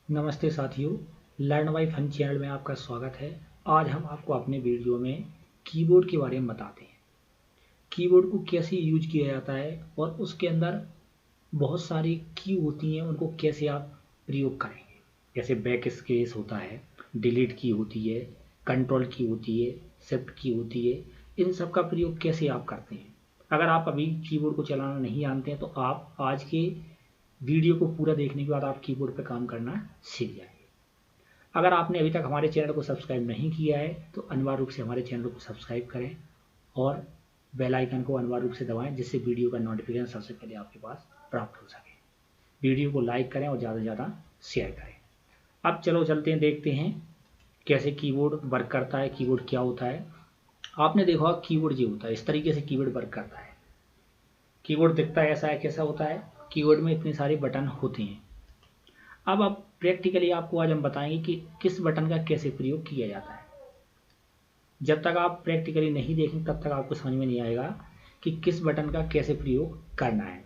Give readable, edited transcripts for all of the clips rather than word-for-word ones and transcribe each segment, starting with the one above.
नमस्ते साथियों, learn by fun channel में आपका स्वागत है। आज हम आपको अपने वीडियो में कीबोर्ड के बारे में बताते हैं। कीबोर्ड को कैसे यूज किया जाता है और उसके अंदर बहुत सारी की होती हैं, उनको कैसे आप प्रयोग करेंगे। जैसे बैक स्पेस होता है, डिलीट की होती है, कंट्रोल की होती है, शिफ्ट की होती है। इन सब का प्रयोग कैसे आप करते हैं। अगर आप अभी कीबोर्ड को चलाना नहीं जानते हैं तो आप आज के वीडियो को पूरा देखने के बाद आप कीबोर्ड पर काम करना सीख जाएंगे। अगर आपने अभी तक हमारे चैनल को सब्सक्राइब नहीं किया है तो अनिवार्य रूप से हमारे चैनल को सब्सक्राइब करें और बेल आइकन को अनिवार्य रूप से दबाएं, जिससे वीडियो का नोटिफिकेशन सबसे पहले आपके पास प्राप्त हो सके। वीडियो को लाइक करें और ज़्यादा से ज़्यादा शेयर करें। अब चलो चलते हैं, देखते हैं कैसे कीबोर्ड वर्क करता है, कीबोर्ड क्या होता है। आपने देखा कीबोर्ड जो होता है, इस तरीके से कीबोर्ड वर्क करता है। कीबोर्ड दिखता है ऐसा है, कैसा होता है। कीबोर्ड में इतने सारे बटन होते हैं। अब आप प्रैक्टिकली आपको आज हम बताएंगे कि किस बटन का कैसे प्रयोग किया जाता है। जब तक आप प्रैक्टिकली नहीं देखेंगे तब तक आपको समझ में नहीं आएगा कि किस बटन का कैसे प्रयोग करना है।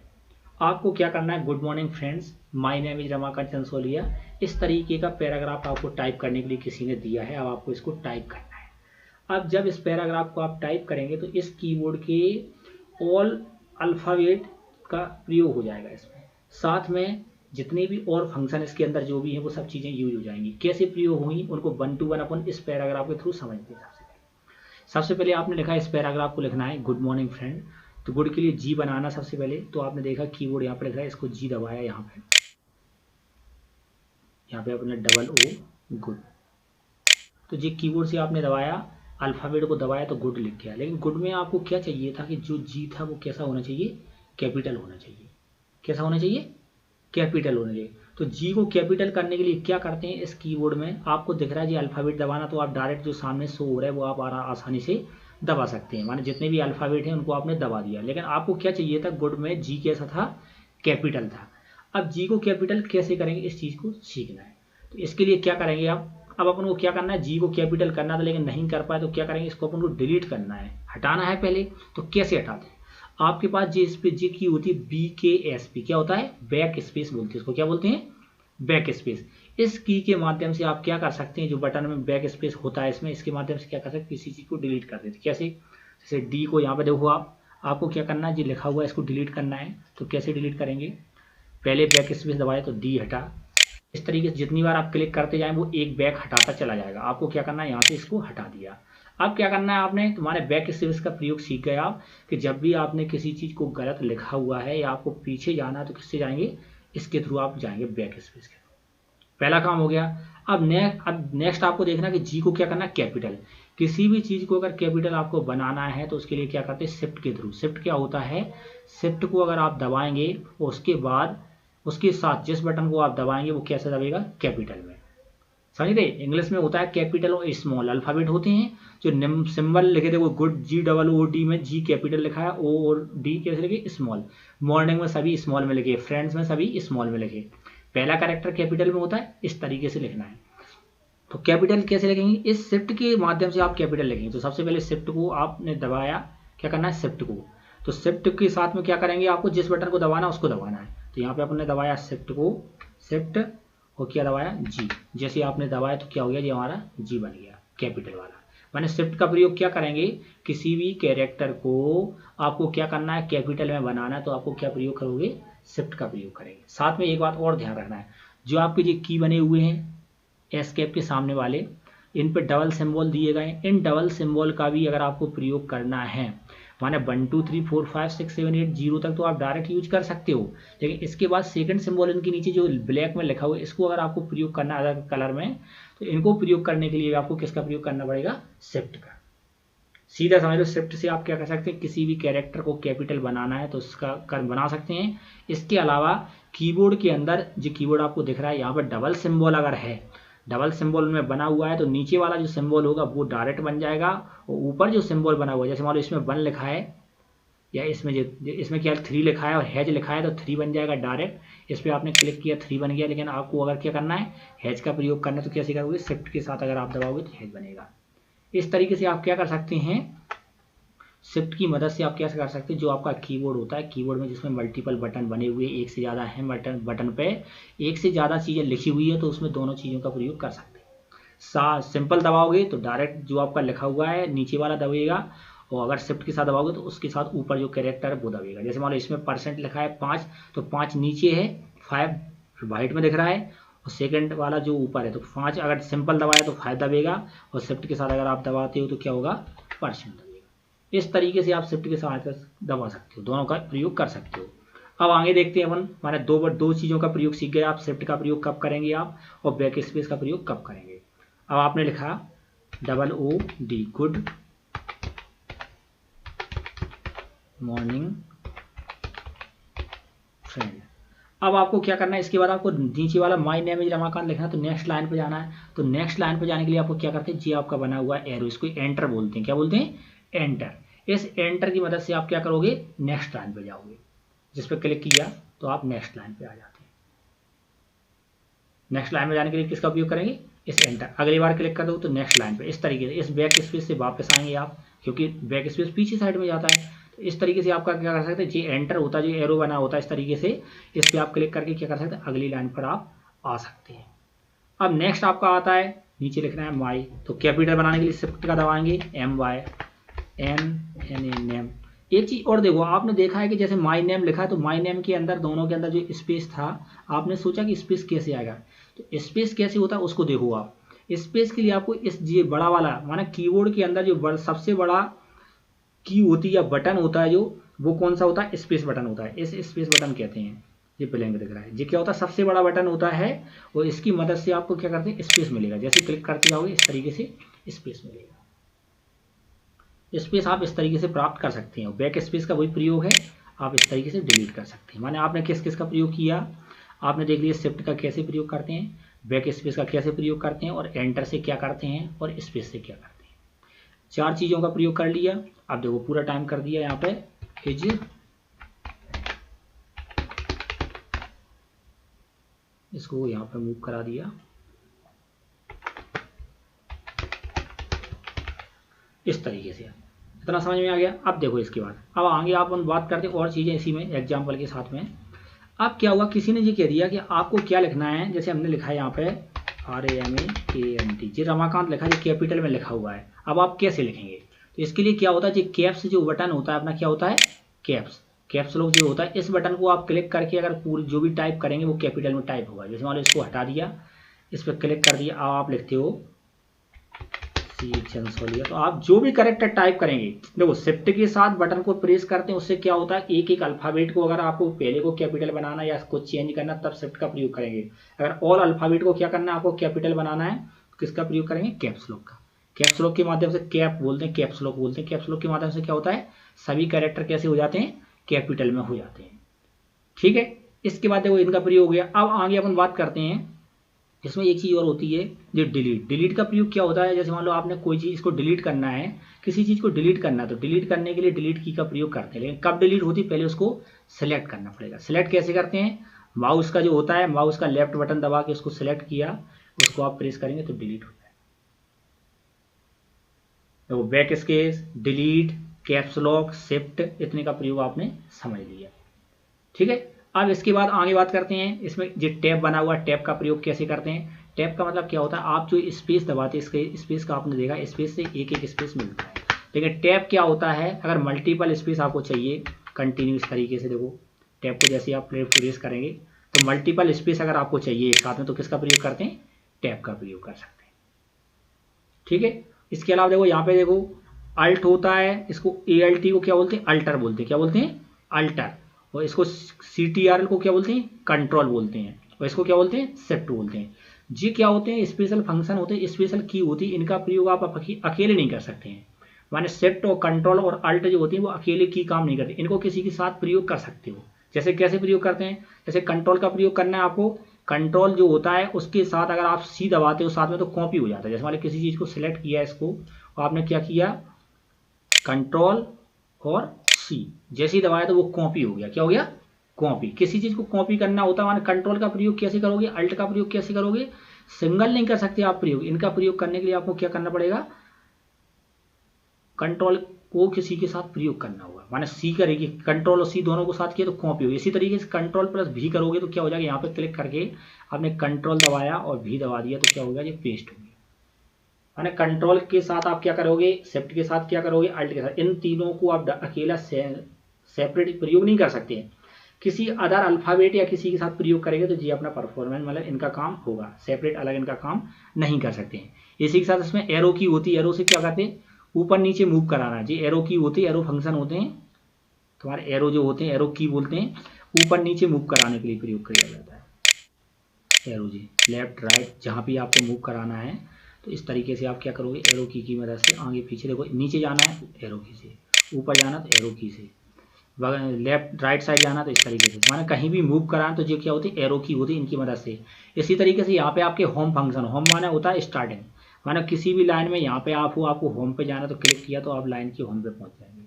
आपको क्या करना है, good morning friends, my name is Ramakant Chansoliya. इस तरीके का पैराग्राफ आपको टाइप करने के लिए किसी ने दिया है। अब आपको इसको टाइप करना है। अब जब इस पैराग्राफ को आप टाइप करेंगे तो इस कीबोर्ड के ऑल अल्फ़ाबेट का प्रयोग हो जाएगा इसमें। साथ में जितने भी और फंक्शन इसके अंदर जो भी हैं वो सब चीज़ें यूज हो जाएंगी। कैसे प्रयोग होंगी उनको 1 to 1 अपन इस पैराग्राफ के थ्रू समझते हैं। सबसे पहले आपने लिखा है, इस पैराग्राफ को लिखना है गुड मॉर्निंग फ्रेंड। तो गुड के लिए जी बनाना सबसे पहले। तो आपने देखा कीबोर्ड यहाँ पे लिखा है, इसको जी दबाया यहाँ पे आपने डबल ओ गुड। तो जी कीबोर्ड से आपने दबाया, अल्फ़ाबेट को दबाया तो गुड लिख गया। लेकिन गुड में आपको क्या चाहिए था कि जो जी था वो कैसा होना चाहिए, कैपिटल होना चाहिए। कैसा होना चाहिए, कैपिटल होना चाहिए। तो जी को कैपिटल करने के लिए क्या करते हैं, इस कीबोर्ड में आपको दिख रहा है जी अल्फ़ाबेट दबाना, तो आप डायरेक्ट जो सामने शो हो रहा है वो आप आसानी से दबा सकते हैं। माने जितने भी अल्फ़ाबेट हैं उनको आपने दबा दिया। लेकिन आपको क्या चाहिए था, गुड में जी कैसा था, कैपिटल था। अब जी को कैपिटल कैसे करेंगे, इस चीज़ को सीखना है। तो इसके लिए क्या करेंगे आप, अब अपन को क्या करना है, जी को कैपिटल करना था लेकिन नहीं कर पाए तो क्या करेंगे, इसको अपन को डिलीट करना है, हटाना है पहले। तो कैसे हटाते हैं, आपके पास जी स्पेस जी की होती है BKSP, क्या होता है, बैक स्पेस बोलते हैं इसको, क्या बोलते हैं, बैक स्पेस। इस की के माध्यम से आप क्या कर सकते हैं, जो बटन में बैक स्पेस होता है इसमें, इसके माध्यम से क्या कर सकते हैं, किसी चीज़ को डिलीट कर देते। कैसे, जैसे डी को यहाँ पे देखो आपको क्या करना है, जी लिखा हुआ है इसको डिलीट करना है। तो कैसे डिलीट करेंगे, पहले बैक स्पेस दबाए तो डी हटा। इस तरीके से जितनी बार आप क्लिक करते जाएं वो एक बैक हटाता चला जाएगा। आपको क्या करना है, यहाँ से इसको हटा दिया। अब क्या करना है, आपने तुम्हारे बैक स्पेस का प्रयोग सीख गए आप, कि जब भी आपने किसी चीज़ को गलत लिखा हुआ है या आपको पीछे जाना है तो किससे जाएंगे, इसके थ्रू आप जाएंगे, बैक स्पेस के थ्रू। पहला काम हो गया। अब नेक्स्ट आपको देखना कि जी को क्या करना है, कैपिटल। किसी भी चीज़ को अगर कैपिटल आपको बनाना है तो उसके लिए क्या करते हैं, शिफ्ट के थ्रू। शिफ्ट क्या होता है, शिफ्ट को अगर आप दबाएंगे उसके बाद उसके साथ जिस बटन को आप दबाएंगे वो कैसे दबेगा, कैपिटल में। समझ गए, इंग्लिश में होता है कैपिटल और स्मॉल अल्फाबेट होते हैं। जो सिंबल लिखे थे वो गुड GOOD में जी कैपिटल लिखा है, ओ और डी कैसे लिखे, स्मॉल। मॉर्निंग में सभी स्मॉल में लिखे, फ्रेंड्स में सभी स्मॉल में लिखे। पहला कैरेक्टर कैपिटल में होता है, इस तरीके से लिखना है। तो कैपिटल कैसे लिखेंगे, इस शिफ्ट के माध्यम से आप कैपिटल लिखेंगे। तो सबसे पहले शिफ्ट को आपने दबाया, क्या करना है, शिफ्ट को। तो शिफ्ट के साथ में क्या करेंगे, आपको जिस बटन को दबाना उसको दबाना है। तो यहाँ पे आपने दबाया शिफ्ट को, शिफ्ट और क्या दबाया, जी। जैसे आपने दबाया तो क्या हो गया, ये हमारा जी बन गया, कैपिटल वाला। मैंने शिफ्ट का प्रयोग क्या करेंगे, किसी भी कैरेक्टर को आपको क्या करना है, कैपिटल में बनाना है तो आपको क्या प्रयोग करोगे, शिफ्ट का प्रयोग करेंगे। साथ में एक बात और ध्यान रखना है, जो आपके ये की बने हुए हैं एस्केप के सामने वाले, इन पे डबल सिंबल दिए गए। इन डबल सिंबल का भी अगर आपको प्रयोग करना है, माने 1 2 3 4 5 6 7 8 0 तक तो आप डायरेक्ट यूज कर सकते हो। लेकिन इसके बाद सेकंड सिंबल इनके नीचे जो ब्लैक में लिखा हुआ है, इसको अगर आपको प्रयोग करना है अलग कलर में, तो इनको प्रयोग करने के लिए आपको किसका प्रयोग करना पड़ेगा, शिफ्ट का। सीधा समझ लो, शिफ्ट से आप क्या कर सकते हैं, किसी भी कैरेक्टर को कैपिटल बनाना है तो उसका बना सकते हैं। इसके अलावा कीबोर्ड के अंदर जो कीबोर्ड आपको दिख रहा है यहाँ पर डबल सिंबल अगर है, डबल सिंबल में बना हुआ है तो नीचे वाला जो सिंबल होगा वो डायरेक्ट बन जाएगा, और ऊपर जो सिंबल बना हुआ है, जैसे मान लो इसमें 1 लिखा है या इसमें क्या 3 लिखा है और हैज लिखा है तो 3 बन जाएगा डायरेक्ट। इस पर आपने क्लिक किया 3 बन गया। लेकिन आपको अगर क्या करना है, हैज का प्रयोग करना है तो कैसे करोगे, शिफ्ट के साथ अगर आप दबाओगे तो हैज बनेगा। इस तरीके से आप क्या कर सकते हैं, शिफ्ट की मदद से आप क्या कर सकते हैं, जो आपका कीबोर्ड होता है, कीबोर्ड में जिसमें मल्टीपल बटन बने हुए, एक से ज़्यादा है बटन पे एक से ज़्यादा चीज़ें लिखी हुई है, तो उसमें दोनों चीज़ों का प्रयोग कर सकते हैं। सिंपल दबाओगे तो डायरेक्ट जो आपका लिखा हुआ है नीचे वाला दबेगा, और अगर शिफ्ट के साथ दबाओगे तो उसके साथ ऊपर जो कैरेक्टर है वो दबेगा। जैसे मान लो इसमें % लिखा है 5, तो 5 नीचे है, 5 वाइट में दिख रहा है, और सेकंड वाला जो ऊपर है तो 5 अगर सिंपल दबाया तो 5 दबेगा, और शिफ्ट के साथ अगर आप दबाते हो तो क्या होगा, % दबेगा। इस तरीके से आप शिफ्ट के साथ दबा सकते हो, दोनों का प्रयोग कर सकते हो। अब आगे देखते हैं अपन, माने दो चीज़ों का प्रयोग सीख गए आप, शिफ्ट का प्रयोग कब करेंगे आप, और बैक स्पेस का प्रयोग कब करेंगे। अब आपने लिखा OOD गुड मॉर्निंग फ्रेंड। अब आपको क्या करना है, इसके बाद आपको नीचे वाला माय नेम इज रमाकांत लिखना है, तो नेक्स्ट लाइन पे जाना है। तो नेक्स्ट लाइन पे जाने के लिए आपको क्या करते हैं, जी आपका बना हुआ एरो, इसको एंटर बोलते हैं, क्या बोलते हैं, एंटर। इस एंटर की मदद से आप क्या करोगे, नेक्स्ट लाइन पे जाओगे। जिस पर क्लिक किया तो आप नेक्स्ट लाइन पे आ जाते हैं। नेक्स्ट लाइन में जाने के लिए किसका उपयोग करेंगे, इस एंटर। अगली बार क्लिक कर दो तो नेक्स्ट लाइन पे। इस तरीके से इस बैक स्पेस से वापस आएंगे आप, क्योंकि बैक स्पेस पीछे साइड में जाता है। तो इस तरीके से आपका क्या कर सकते हैं, जी एंटर होता है, जो एरो बना होता है इस तरीके से, इस पर आप क्लिक करके क्या कर सकते हैं, अगली लाइन पर आप आ सकते हैं। अब नेक्स्ट आपका आता है, नीचे लिखना है माई, तो कैपिटल बनाने के लिए शिफ्ट का दबाएंगे, MYNN नेम। एक चीज और देखो, आपने देखा है कि जैसे माई नेम लिखा है, तो माई नेम के अंदर दोनों के अंदर जो स्पेस था, आपने सोचा कि स्पेस कैसे आएगा, तो स्पेस कैसे होता है उसको देखो आप। स्पेस के लिए आपको इस ये बड़ा वाला, माना कीबोर्ड के अंदर जो सबसे बड़ा की होती है या बटन होता है, जो वो कौन सा होता है, स्पेस बटन होता है। इस स्पेस बटन कहते हैं, ये ब्लैंक दिख रहा है, ये क्या होता है, सबसे बड़ा बटन होता है, और इसकी मदद से आपको क्या करते हैं, स्पेस मिलेगा। जैसे क्लिक करते जाओगे इस तरीके से स्पेस मिलेगा। स्पेस आप इस तरीके से प्राप्त कर सकते हैं। बैक स्पेस का वही प्रयोग है, आप इस तरीके से डिलीट कर सकते हैं। माने आपने किस किस का प्रयोग किया, आपने देख लिया शिफ्ट का कैसे प्रयोग करते हैं, बैक स्पेस का कैसे प्रयोग करते हैं, और एंटर से क्या करते हैं, और स्पेस से क्या करते हैं। 4 चीज़ों का प्रयोग कर लिया। अब देखो पूरा टाइम कर दिया यहाँ पे इज, इसको यहाँ पे मूव करा दिया इस तरीके से। इतना समझ में आ गया। अब देखो इसके बाद अब आगे आप बात करते हैं और चीज़ें इसी में एग्जाम्पल के साथ में। अब क्या हुआ, किसी ने ये कह दिया कि आपको क्या लिखना है, जैसे हमने लिखा है यहाँ पे RAMAKANT, जी रमाकांत लिखा है, कैपिटल में लिखा हुआ है। अब आप कैसे लिखेंगे, तो इसके लिए क्या होता है, जी कैप्स जो बटन होता है अपना, क्या होता है, कैप्स लॉक जो होता है, इस बटन को आप क्लिक करके अगर पूरी जो भी टाइप करेंगे वो कैपिटल में टाइप होगा। जैसे मान लो इसको हटा दिया, इस पर क्लिक कर दिया, अब आप लिखते हो तो आप जो भी करेक्टर टाइप करेंगे, देखो शिफ्ट के साथ बटन को प्रेस करते हैं, उससे क्या होता है, एक एक अल्फाबेट को अगर आपको पहले को कैपिटल बनाना या कुछ चेंज करना तब शिफ्ट का प्रयोग करेंगे। अगर ऑल अल्फाबेट को क्या करना है, आपको कैपिटल बनाना है, किसका प्रयोग करेंगे, कैप्स लॉक का। कैप्स लॉक के माध्यम से कैप बोलते हैं, कैप्स लॉक बोलते हैं। कैप्स लॉक के माध्यम से क्या होता है, सभी कैरेक्टर कैसे हो जाते हैं, कैपिटल में हो जाते हैं। ठीक है, इसके बाद देखो इनका प्रयोग हो गया। अब आगे अपन बात करते हैं, इसमें एक चीज़ और होती है जो डिलीट का प्रयोग क्या होता है। जैसे मान लो आपने कोई चीज़ इसको डिलीट करना है, किसी चीज़ को डिलीट करना है, तो डिलीट करने के लिए डिलीट की का प्रयोग करते हैं। लेकिन कब डिलीट होती है, पहले उसको सिलेक्ट करना पड़ेगा। सिलेक्ट कैसे करते हैं, माउस का जो होता है, माउस का लेफ्ट बटन दबा के उसको सिलेक्ट किया, उसको आप प्रेस करेंगे तो डिलीट होता है। तो back space, delete, caps lock, shift, इतने का प्रयोग आपने समझ लिया। ठीक है, अब इसके बाद आगे बात करते हैं, इसमें जो टैब बना हुआ, टैब का प्रयोग कैसे करते हैं। टैब का मतलब क्या होता है, आप जो स्पेस दबाते हैं, इसके स्पेस का आपने देखा, स्पेस से एक एक स्पेस मिलता है। लेकिन टैब क्या होता है, अगर मल्टीपल स्पेस आपको चाहिए कंटिन्यूस तरीके से, देखो टैब को जैसे आप प्रेस करेंगे तो मल्टीपल स्पेस अगर आपको चाहिए एक साथ में, तो किसका प्रयोग करते हैं, टैब का प्रयोग कर सकते हैं। ठीक है, इसके अलावा देखो यहाँ पे देखो अल्ट होता है, इसको ALT को क्या बोलते हैं, अल्टर बोलते हैं। क्या बोलते हैं, अल्टर। और इसको CTRL को क्या बोलते हैं, कंट्रोल बोलते हैं। और इसको क्या बोलते हैं, शिफ्ट बोलते हैं। जी क्या होते हैं, स्पेशल फंक्शन होते हैं, स्पेशल की होती है, इनका प्रयोग आप अकेले नहीं कर सकते हैं। माने शिफ्ट और कंट्रोल और अल्ट जो होती है वो अकेले की काम नहीं करते, इनको किसी के साथ प्रयोग कर सकते हो। जैसे कैसे प्रयोग करते हैं, जैसे कंट्रोल का प्रयोग करना है आपको, कंट्रोल जो होता है उसके साथ अगर आप C दबाते हो साथ में तो कॉपी हो जाता है। जैसे मान लो किसी चीज़ को सिलेक्ट किया, इसको आपने क्या किया, कंट्रोल और C जैसे ही दबाया तो वो कॉपी हो गया। क्या हो गया, कॉपी। किसी चीज़ को कॉपी करना होता है, माने कंट्रोल का प्रयोग कैसे करोगे, अल्ट का प्रयोग कैसे करोगे, सिंगल नहीं कर सकते आप प्रयोग। इनका प्रयोग करने के लिए आपको क्या करना पड़ेगा, कंट्रोल को किसी के साथ प्रयोग करना होगा, माने सी करेगी, कंट्रोल और सी दोनों को साथ किया तो कॉपी होगी। इसी तरीके से कंट्रोल प्लस भी करोगे तो क्या हो जाएगा, यहाँ पे क्लिक करके आपने कंट्रोल दबाया और भी दबा दिया तो क्या होगा, ये पेस्ट हो गया। माने कंट्रोल के साथ आप क्या करोगे, शिफ्ट के साथ क्या करोगे, अल्ट के साथ, इन तीनों को आप अकेला सेपरेट प्रयोग नहीं कर सकते हैं। किसी अदर अल्फाबेट या किसी के साथ प्रयोग करेंगे तो जी अपना परफॉर्मेंस मतलब इनका काम होगा, सेपरेट अलग इनका काम नहीं कर सकते हैं। इसी के साथ इसमें एरो की होती है, एरो से क्या करते हैं, ऊपर नीचे मूव कराना जी, एरो की होती है, एरो फंक्शन होते हैं तुम्हारे, एरो जो होते हैं एरो की बोलते हैं, ऊपर नीचे मूव कराने के लिए प्रयोग किया जाता है एरो जी, लेफ्ट राइट जहाँ भी आपको मूव कराना है तो इस तरीके से आप क्या करोगे, एरो की मदद से आगे पीछे, देखो नीचे जाना है एरो की से, ऊपर जाना तो एरो की से, लेफ्ट राइट साइड जाना तो इस तरीके से, माना कहीं भी मूव कराना तो ये क्या होती है, एरो की होती है इनकी मदद से। इसी तरीके से यहाँ पे आपके होम फंक्शन, होम माना होता है स्टार्टिंग, माना किसी भी लाइन में यहाँ पे आप हो, आपको होम पे जाना तो क्लिक किया तो आप लाइन की होम पे पहुंच जाएंगे।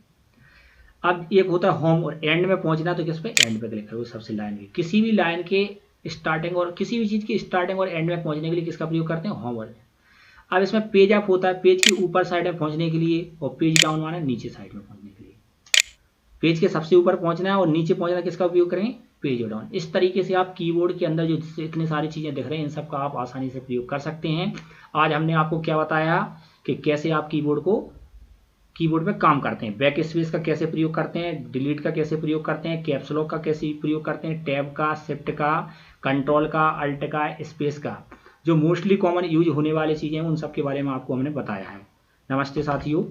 अब एक होता है होम और एंड में पहुंचना तो किस पे, एंड पे क्लिक करोगे सबसे लाइन में। किसी भी लाइन के स्टार्टिंग और किसी भी चीज़ की स्टार्टिंग और एंड में पहुंचने के लिए किसका प्रयोग करते हैं, होम वर्ड। अब इसमें पेज अप होता है, पेज के ऊपर साइड में पहुंचने के लिए, और पेज डाउन माना नीचे साइड में पहुंचने के लिए। पेज के सबसे ऊपर पहुंचना है और नीचे पहुंचना किसका उपयोग करेंगे, पेज डाउन। इस तरीके से आप कीबोर्ड के अंदर जो इतनी सारी चीज़ें दिख रहे हैं इन सब का आप आसानी से प्रयोग कर सकते हैं। आज हमने आपको क्या बताया कि कैसे आप कीबोर्ड पे काम करते हैं, बैक स्पेस का कैसे प्रयोग करते हैं, डिलीट का कैसे प्रयोग करते हैं, कैप्स लॉक का कैसे प्रयोग करते हैं, टैब का, शिफ्ट का, कंट्रोल का, अल्ट का, स्पेस का, जो मोस्टली कॉमन यूज होने वाली चीज़ें हैं उन सब के बारे में आपको हमने बताया है। नमस्ते साथियों।